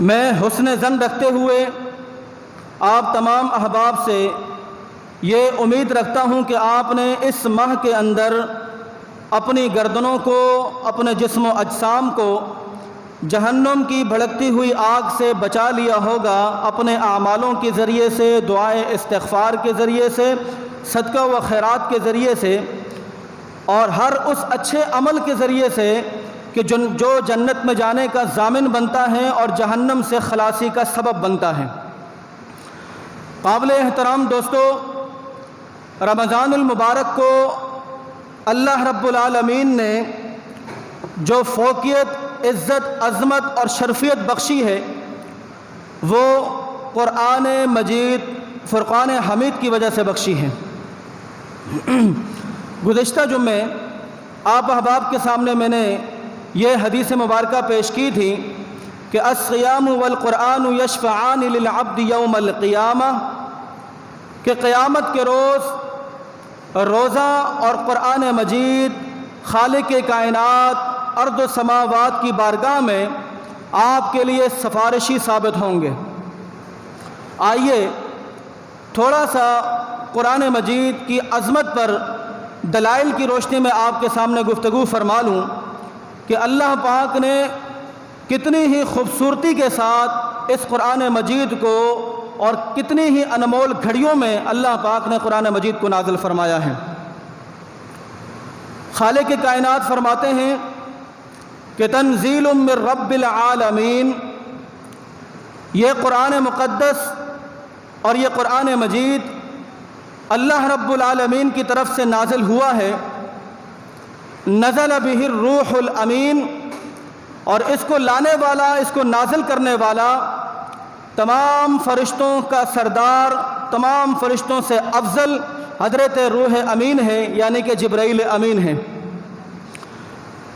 میں حسن ظن رکھتے ہوئے آپ تمام احباب سے یہ امید رکھتا ہوں کہ آپ نے اس ماہ کے اندر اپنی گردنوں کو، اپنے جسم و اجسام کو جہنم کی بھڑکتی ہوئی آگ سے بچا لیا ہوگا، اپنے اعمالوں کے ذریعے سے، دعائے استغفار کے ذریعے سے، صدقہ و خیرات کے ذریعے سے، اور ہر اس اچھے عمل کے ذریعے سے کہ جو جنت میں جانے کا ضامن بنتا ہے اور جہنم سے خلاصی کا سبب بنتا ہے۔ قابل احترام دوستو، رمضان المبارک کو اللہ رب العالمین نے جو فوقیت، عزت، عظمت اور شرفیت بخشی ہے وہ قرآن مجید فرقان حمید کی وجہ سے بخشی ہے۔ گزشتہ جمعے آپ احباب کے سامنے میں نے یہ حدیث مبارکہ پیش کی تھی کہ الصیام والقرآن یشفعان للعبد یوم القیامہ، کہ قیامت کے روز روزہ اور قرآن مجید خالق کائنات ارض و سماوات کی بارگاہ میں آپ کے لیے سفارشی ثابت ہوں گے۔ آئیے تھوڑا سا قرآن مجید کی عظمت پر دلائل کی روشنی میں آپ کے سامنے گفتگو فرما لوں کہ اللہ پاک نے کتنی ہی خوبصورتی کے ساتھ اس قرآن مجید کو اور کتنی ہی انمول گھڑیوں میں اللہ پاک نے قرآن مجید کو نازل فرمایا ہے۔ خالق کائنات فرماتے ہیں کہ تنزیل من رب العالمین، یہ قرآن مقدس اور یہ قرآن مجید اللہ رب العالمین کی طرف سے نازل ہوا ہے۔ نزل بہ الروح الامین، اور اس کو لانے والا، اس کو نازل کرنے والا تمام فرشتوں کا سردار، تمام فرشتوں سے افضل حضرت روح امین ہے، یعنی کہ جبرائیل امین ہے۔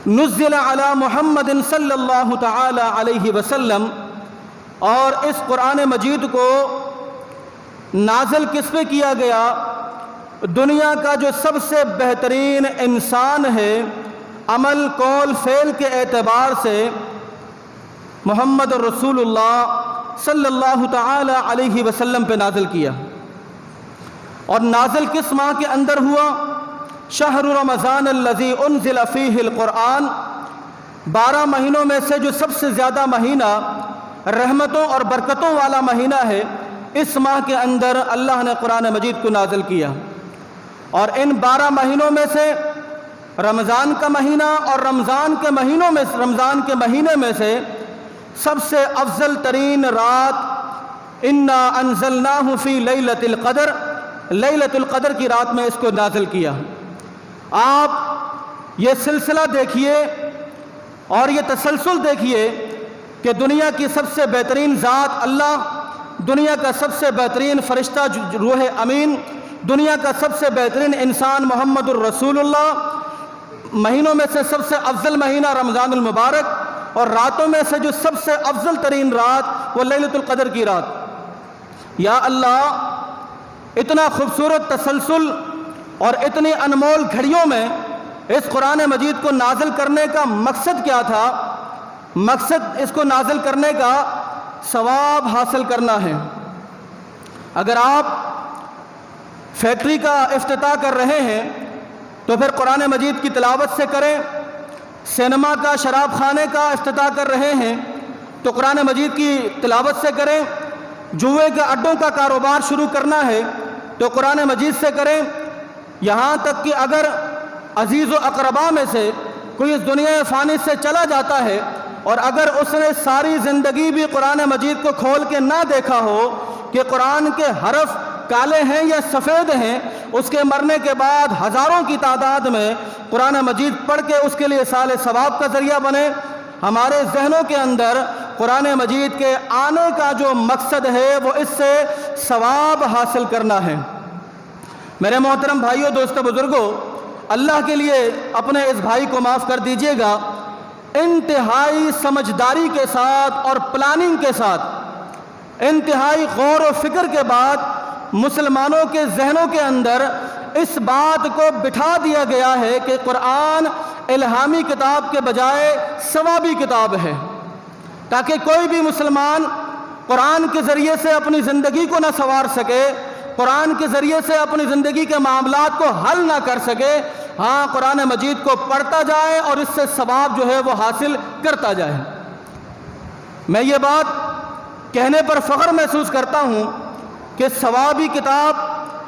نزل علی محمد صلی اللہ تعالی علیہ وسلم، اور اس قرآن مجید کو نازل کس پہ کیا گیا؟ دنیا کا جو سب سے بہترین انسان ہے عمل، قول، فعل کے اعتبار سے محمد رسول اللہ صلی اللہ تعالی علیہ وسلم پہ نازل کیا۔ اور نازل کس ماہ کے اندر ہوا؟ شہر رمضان الذی انزل فیہ القرآن، 12 مہینوں میں سے جو سب سے زیادہ مہینہ رحمتوں اور برکتوں والا مہینہ ہے، اس ماہ کے اندر اللہ نے قرآن مجید کو نازل کیا۔ اور ان 12 مہینوں میں سے رمضان کا مہینہ اور رمضان کے مہینے میں سے سب سے افضل ترین رات انا انزلناہ فی لیلۃ القدر، لیلۃ القدر کی رات میں اس کو نازل کیا۔ آپ یہ سلسلہ دیکھیے اور یہ تسلسل دیکھیے کہ دنیا کی سب سے بہترین ذات اللہ، دنیا کا سب سے بہترین فرشتہ روح امین، دنیا کا سب سے بہترین انسان محمد الرسول اللہ، مہینوں میں سے سب سے افضل مہینہ رمضان المبارک، اور راتوں میں سے جو سب سے افضل ترین رات وہ لیلۃ القدر کی رات۔ یا اللہ، اتنا خوبصورت تسلسل اور اتنی انمول گھڑیوں میں اس قرآن مجید کو نازل کرنے کا مقصد کیا تھا؟ مقصد اس کو نازل کرنے کا ثواب حاصل کرنا ہے۔ اگر آپ فیکٹری کا افتتاح کر رہے ہیں تو پھر قرآن مجید کی تلاوت سے کریں، سینما کا، شراب خانے کا افتتاح کر رہے ہیں تو قرآن مجید کی تلاوت سے کریں، جوئے کے اڈوں کا کاروبار شروع کرنا ہے تو قرآن مجید سے کریں، یہاں تک کہ اگر عزیز و اقربا میں سے کوئی اس دنیا فانی سے چلا جاتا ہے اور اگر اس نے ساری زندگی بھی قرآن مجید کو کھول کے نہ دیکھا ہو کہ قرآن کے حرف کالے ہیں یا سفید ہیں، اس کے مرنے کے بعد ہزاروں کی تعداد میں قرآن مجید پڑھ کے اس کے لیے سال ثواب کا ذریعہ بنے۔ ہمارے ذہنوں کے اندر قرآن مجید کے آنے کا جو مقصد ہے وہ اس سے ثواب حاصل کرنا ہے۔ میرے محترم بھائیوں، دوستو، بزرگوں، اللہ کے لیے اپنے اس بھائی کو معاف کر دیجئے گا۔ انتہائی سمجھداری کے ساتھ اور پلاننگ کے ساتھ، انتہائی غور و فکر کے بعد مسلمانوں کے ذہنوں کے اندر اس بات کو بٹھا دیا گیا ہے کہ قرآن الہامی کتاب کے بجائے ثوابی کتاب ہے۔ تاکہ کوئی بھی مسلمان قرآن کے ذریعے سے اپنی زندگی کو نہ سنوار سکے، قرآن کے ذریعے سے اپنی زندگی کے معاملات کو حل نہ کر سکے، ہاں قرآن مجید کو پڑھتا جائے اور اس سے ثواب جو ہے وہ حاصل کرتا جائے۔ میں یہ بات کہنے پر فخر محسوس کرتا ہوں کہ ثوابی کتاب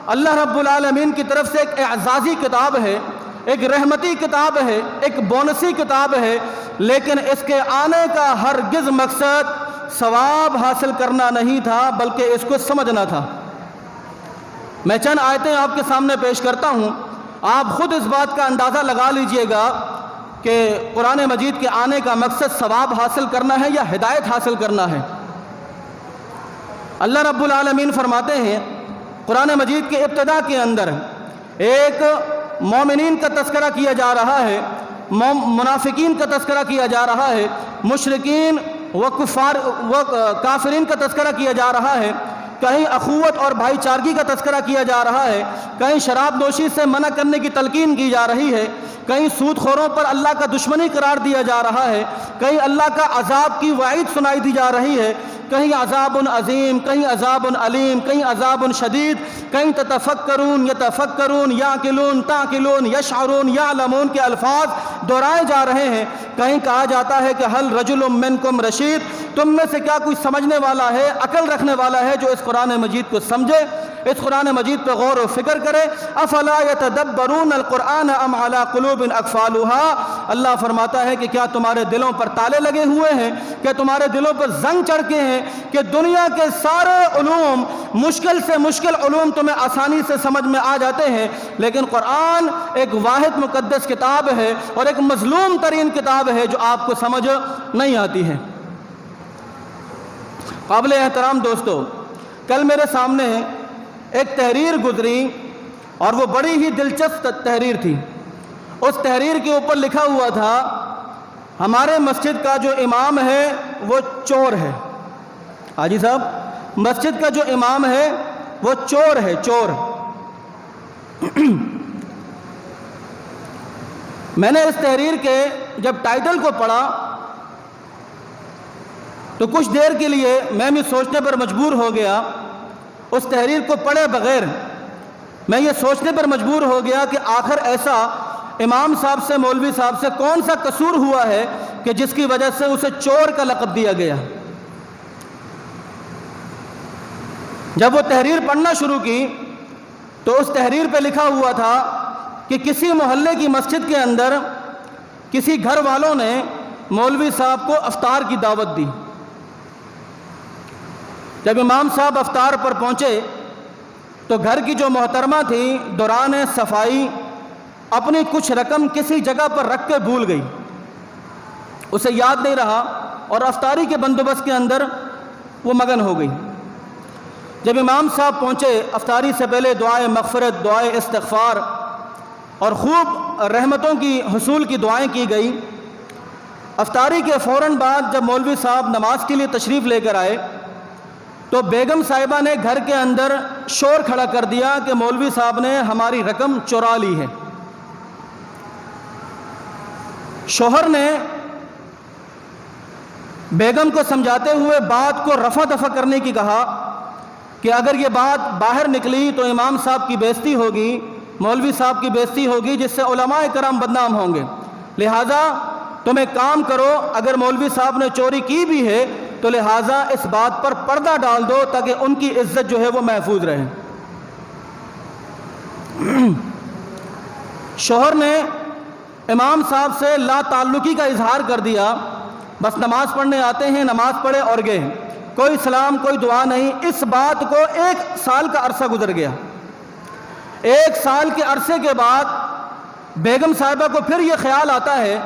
اللہ رب العالمین کی طرف سے ایک اعزازی کتاب ہے، ایک رحمتی کتاب ہے، ایک بونسی کتاب ہے، لیکن اس کے آنے کا ہرگز مقصد ثواب حاصل کرنا نہیں تھا بلکہ اس کو سمجھنا تھا۔ میں چند آیتیں آپ کے سامنے پیش کرتا ہوں، آپ خود اس بات کا اندازہ لگا لیجئے گا کہ قرآن مجید کے آنے کا مقصد ثواب حاصل کرنا ہے یا ہدایت حاصل کرنا ہے۔ اللہ رب العالمین فرماتے ہیں قرآن مجید کے ابتدا کے اندر ایک مومنین کا تذکرہ کیا جا رہا ہے، منافقین کا تذکرہ کیا جا رہا ہے، مشرکین و کافرین کا تذکرہ کیا جا رہا ہے، کہیں اخوت اور بھائی چارگی کا تذکرہ کیا جا رہا ہے، کہیں شراب نوشی سے منع کرنے کی تلقین کی جا رہی ہے، کہیں سود خوروں پر اللہ کا دشمنی قرار دیا جا رہا ہے، کہیں اللہ کا عذاب کی وعید سنائی دی جا رہی ہے، کہیں عذاب عظیم، کہیں عذاب علیم، کہیں عذاب شدید، کہیں تتفکرون یتفکرون یعقلون تعقلون یشعرون یعلمون کے الفاظ دہرائے جا رہے ہیں۔ کہیں کہا جاتا ہے کہ حل رجل منکم رشید، تم میں سے کیا کوئی سمجھنے والا ہے، عقل رکھنے والا ہے جو اس قرآن مجید کو سمجھے، اس قرآن مجید پہ غور و فکر کرے۔ افلا یتدبرون القرآن ام علی قلوب اقفالها، اللہ فرماتا ہے کہ کیا تمہارے دلوں پر تالے لگے ہوئے ہیں، کیا تمہارے دلوں پر زنگ چڑھ کے ہیں کہ دنیا کے سارے علوم، مشکل سے مشکل علوم تمہیں آسانی سے سمجھ میں آ جاتے ہیں، لیکن قرآن ایک واحد مقدس کتاب ہے اور ایک مظلوم ترین کتاب ہے جو آپ کو سمجھ نہیں آتی ہے۔ قابل احترام دوستو، کل میرے سامنے ایک تحریر گزری اور وہ بڑی ہی دلچسپ تحریر تھی۔ اس تحریر کے اوپر لکھا ہوا تھا ہمارے مسجد کا جو امام ہے وہ چور ہے۔ حاجی صاحب، مسجد کا جو امام ہے وہ چور ہے، چور۔ میں نے اس تحریر کے جب ٹائٹل کو پڑھا تو کچھ دیر کے لیے میں بھی سوچنے پر مجبور ہو گیا، اس تحریر کو پڑھے بغیر میں یہ سوچنے پر مجبور ہو گیا کہ آخر ایسا امام صاحب سے، مولوی صاحب سے کون سا قصور ہوا ہے کہ جس کی وجہ سے اسے چور کا لقب دیا گیا۔ جب وہ تحریر پڑھنا شروع کی تو اس تحریر پہ لکھا ہوا تھا کہ کسی محلے کی مسجد کے اندر کسی گھر والوں نے مولوی صاحب کو افطار کی دعوت دی۔ جب امام صاحب افطار پر پہنچے تو گھر کی جو محترمہ تھی دوران صفائی اپنی کچھ رقم کسی جگہ پر رکھ کے بھول گئی، اسے یاد نہیں رہا اور افطاری کے بندوبست کے اندر وہ مگن ہو گئی۔ جب امام صاحب پہنچے، افطاری سے پہلے دعائے مغفرت، دعائے استغفار اور خوب رحمتوں کی حصول کی دعائیں کی گئی۔ افطاری کے فوراً بعد جب مولوی صاحب نماز کے لیے تشریف لے کر آئے تو بیگم صاحبہ نے گھر کے اندر شور کھڑا کر دیا کہ مولوی صاحب نے ہماری رقم چرا لی ہے۔ شوہر نے بیگم کو سمجھاتے ہوئے بات کو رفع دفع کرنے کی کہا کہ اگر یہ بات باہر نکلی تو امام صاحب کی بےزتی ہوگی، مولوی صاحب کی بےزتی ہوگی، جس سے علماء کرام بدنام ہوں گے، لہٰذا تم ایک کام کرو، اگر مولوی صاحب نے چوری کی بھی ہے تو لہٰذا اس بات پر پردہ ڈال دو تاکہ ان کی عزت جو ہے وہ محفوظ رہے۔ شوہر نے امام صاحب سے لا تعلقی کا اظہار کر دیا، بس نماز پڑھنے آتے ہیں، نماز پڑھے اور گئے، کوئی سلام کوئی دعا نہیں۔ اس بات کو 1 سال کا عرصہ گزر گیا۔ 1 سال کے عرصے کے بعد بیگم صاحبہ کو پھر یہ خیال آتا ہے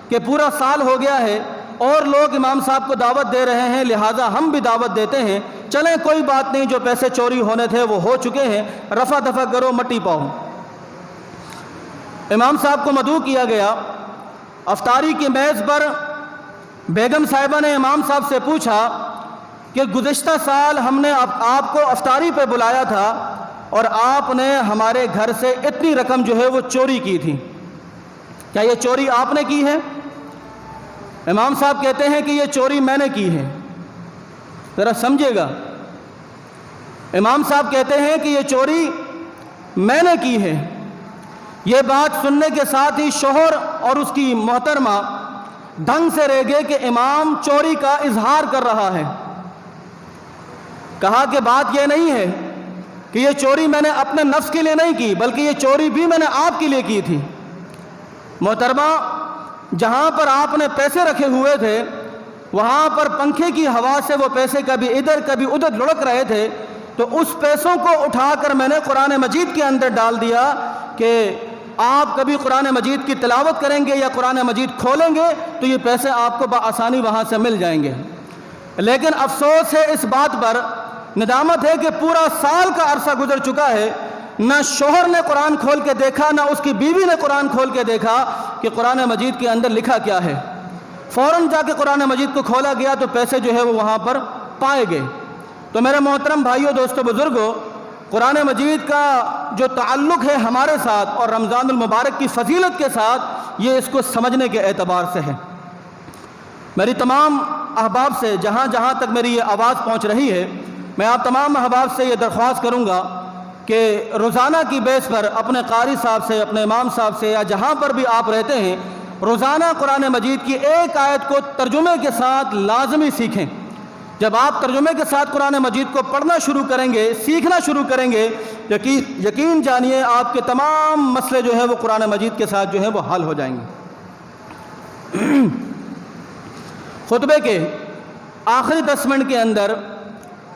کہ پورا سال ہو گیا ہے اور لوگ امام صاحب کو دعوت دے رہے ہیں، لہٰذا ہم بھی دعوت دیتے ہیں، چلیں کوئی بات نہیں، جو پیسے چوری ہونے تھے وہ ہو چکے ہیں، رفع دفع کرو، مٹی پاؤ۔ امام صاحب کو مدعو کیا گیا۔ افطاری کی میز پر بیگم صاحبہ نے امام صاحب سے پوچھا کہ گزشتہ سال ہم نے آپ کو افطاری پہ بلایا تھا اور آپ نے ہمارے گھر سے اتنی رقم جو ہے وہ چوری کی تھی، کیا یہ چوری آپ نے کی ہے؟ امام صاحب کہتے ہیں کہ یہ چوری میں نے کی ہے، ذرا سمجھے گا، امام صاحب کہتے ہیں کہ یہ چوری میں نے کی ہے۔ یہ بات سننے کے ساتھ ہی شوہر اور اس کی محترمہ ڈھنگ سے رہ گئے کہ امام چوری کا اظہار کر رہا ہے۔ کہا کہ بات یہ نہیں ہے کہ یہ چوری میں نے اپنے نفس کے لیے نہیں کی، بلکہ یہ چوری بھی میں نے آپ کے لیے کی تھی۔ محترمہ، جہاں پر آپ نے پیسے رکھے ہوئے تھے وہاں پر پنکھے کی ہوا سے وہ پیسے کبھی ادھر کبھی ادھر لڑک رہے تھے، تو اس پیسوں کو اٹھا کر میں نے قرآن مجید کے اندر ڈال دیا کہ آپ کبھی قرآن مجید کی تلاوت کریں گے یا قرآن مجید کھولیں گے تو یہ پیسے آپ کو بآسانی وہاں سے مل جائیں گے۔ لیکن افسوس ہے اس بات پر، ندامت ہے کہ پورا سال کا عرصہ گزر چکا ہے، نہ شوہر نے قرآن کھول کے دیکھا، نہ اس کی بیوی نے قرآن کھول کے دیکھا کہ قرآن مجید کے اندر لکھا کیا ہے۔ فوراً جا کے قرآن مجید کو کھولا گیا تو پیسے جو ہے وہ وہاں پر پائے گئے۔ تو میرے محترم بھائیوں، دوستو، بزرگوں، قرآن مجید کا جو تعلق ہے ہمارے ساتھ اور رمضان المبارک کی فضیلت کے ساتھ، یہ اس کو سمجھنے کے اعتبار سے ہے۔ میری تمام احباب سے جہاں جہاں تک میری یہ آواز پہنچ رہی ہے، میں آپ تمام احباب سے یہ درخواست کروں گا کہ روزانہ کی بیس پر اپنے قاری صاحب سے، اپنے امام صاحب سے، یا جہاں پر بھی آپ رہتے ہیں، روزانہ قرآن مجید کی ایک آیت کو ترجمے کے ساتھ لازمی سیکھیں۔ جب آپ ترجمے کے ساتھ قرآن مجید کو پڑھنا شروع کریں گے، سیکھنا شروع کریں گے، یقین جانیے آپ کے تمام مسئلے جو ہے وہ قرآن مجید کے ساتھ جو ہے وہ حل ہو جائیں گے۔ خطبے کے آخری 10 منٹ کے اندر،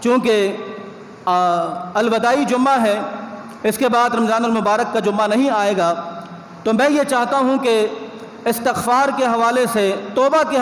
چونکہ الوداعی جمعہ ہے، اس کے بعد رمضان المبارک کا جمعہ نہیں آئے گا، تو میں یہ چاہتا ہوں کہ استغفار کے حوالے سے، توبہ کے حوالے